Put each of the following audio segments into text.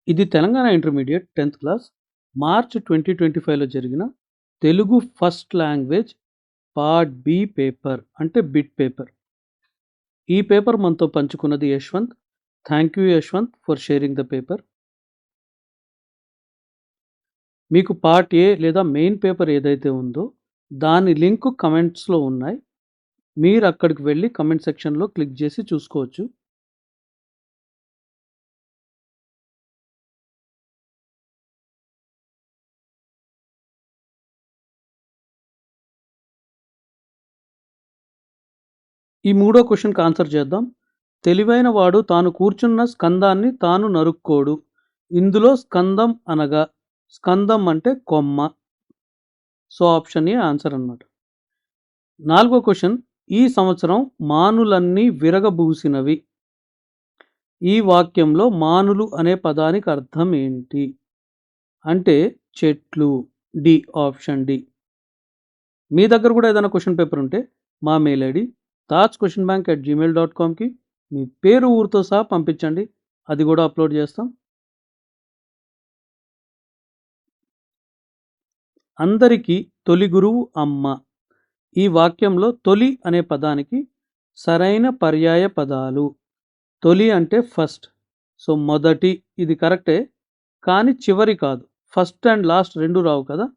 ఇది Telangana intermediate 10th class March 2025లో జరిగిన Telugu first language part B paper అంటే బిట్ పేపర్. ఈ పేపర్ మనతో పంచుకున్నది Yashwant. Thank you Yashwant for sharing the paper. మీకు పార్ట్ ఏ లేదా మెయిన్ పేపర్ ఏదైతే ఉందో దాని లింక్ కమెంట్స్లో ఉన్నాయి. మీరు అక్కడికి వెళ్ళి కమెంట్ సెక్షన్లో క్లిక్ చేసి చూసుకోవచ్చు. ఈ మూడో క్వశ్చన్కి ఆన్సర్ చేద్దాం. తెలివైన వాడు తాను కూర్చున్న స్కందాన్ని తాను నరుక్కోడు. ఇందులో స్కందం అనగా స్కందం అంటే కొమ్మ. సో ఆప్షన్ ఏ ఆన్సర్ అన్నమాట. నాలుగో క్వశ్చన్, ఈ సంవత్సరం మానులన్నీ విరగబూసినవి. ఈ వాక్యంలో మానులు అనే పదానికి అర్థం ఏంటి అంటే చెట్లు. D, option D. మీ దగ్గర కూడా ఏదైనా క్వశ్చన్ పేపర్ ఉంటే మా మెయిల్ ఐడి tajquestionbank@gmail.comకి మీ పేరు ఊరితో సహా పంపించండి. అది కూడా అప్లోడ్ చేస్తాం. అందరికీ తొలి గురువు అమ్మ. ఈ వాక్యంలో తొలి అనే పదానికి సరైన పర్యాయ పదాలు. తొలి అంటే ఫస్ట్, సో మొదటి, ఇది కరెక్టే, కానీ చివరి కాదు. ఫస్ట్ అండ్ లాస్ట్ రెండు రావు కదా.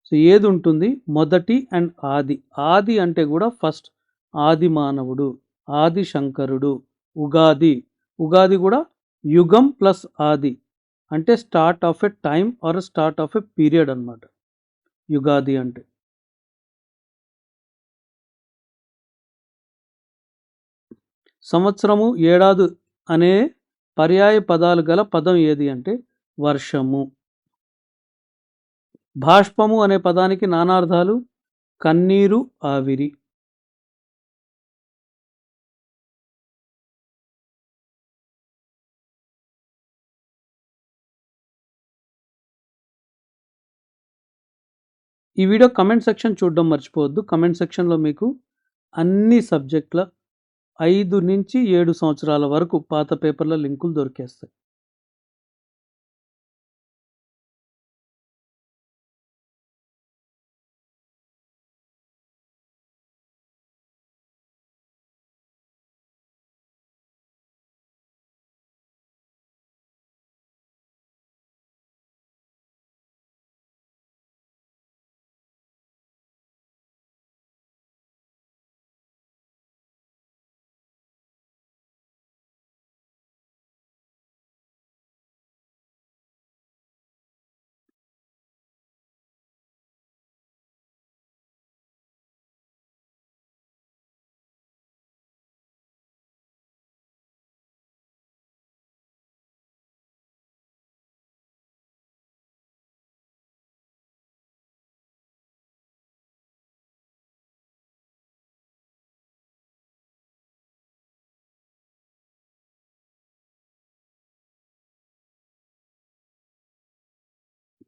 సో ఏది ఉంటుంది? మొదటి అండ్ ఆది. ఆది అంటే కూడా ఫస్ట్, ఆది మానవుడు, ఆది శంకరుడు. ఉగాది, ఉగాది కూడా యుగం ప్లస్ ఆది అంటే start of a time or start of a period అన్నమాట యుగాది అంటే. సంవత్సరము, ఏడాది అనే పర్యాయ పదాలు గల పదం ఏది అంటే వర్షము. బాష్పము అనే పదానికి నానార్థాలు కన్నీరు, ఆవిరి. ఈ వీడియో కమెంట్ సెక్షన్ చూడడం మర్చిపోవద్దు. కమెంట్ సెక్షన్లో మీకు అన్ని సబ్జెక్టుల 5 నుంచి 7 సంవత్సరాల వరకు పాత పేపర్ల లింకులు దొరికేస్తాయి.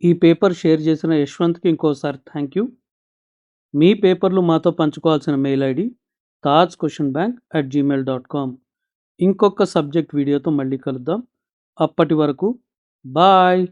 ఈ పేపర్ షేర్ చేసిన యశ్వంత్కి ఇంకోసారి థ్యాంక్ యూ. మీ పేపర్లు మాతో పంచుకోవాల్సిన మెయిల్ ఐడి tajquestionbank@gmail.com. ఇంకొక సబ్జెక్ట్ వీడియోతో మళ్ళీ కలుద్దాం. అప్పటి వరకు బాయ్.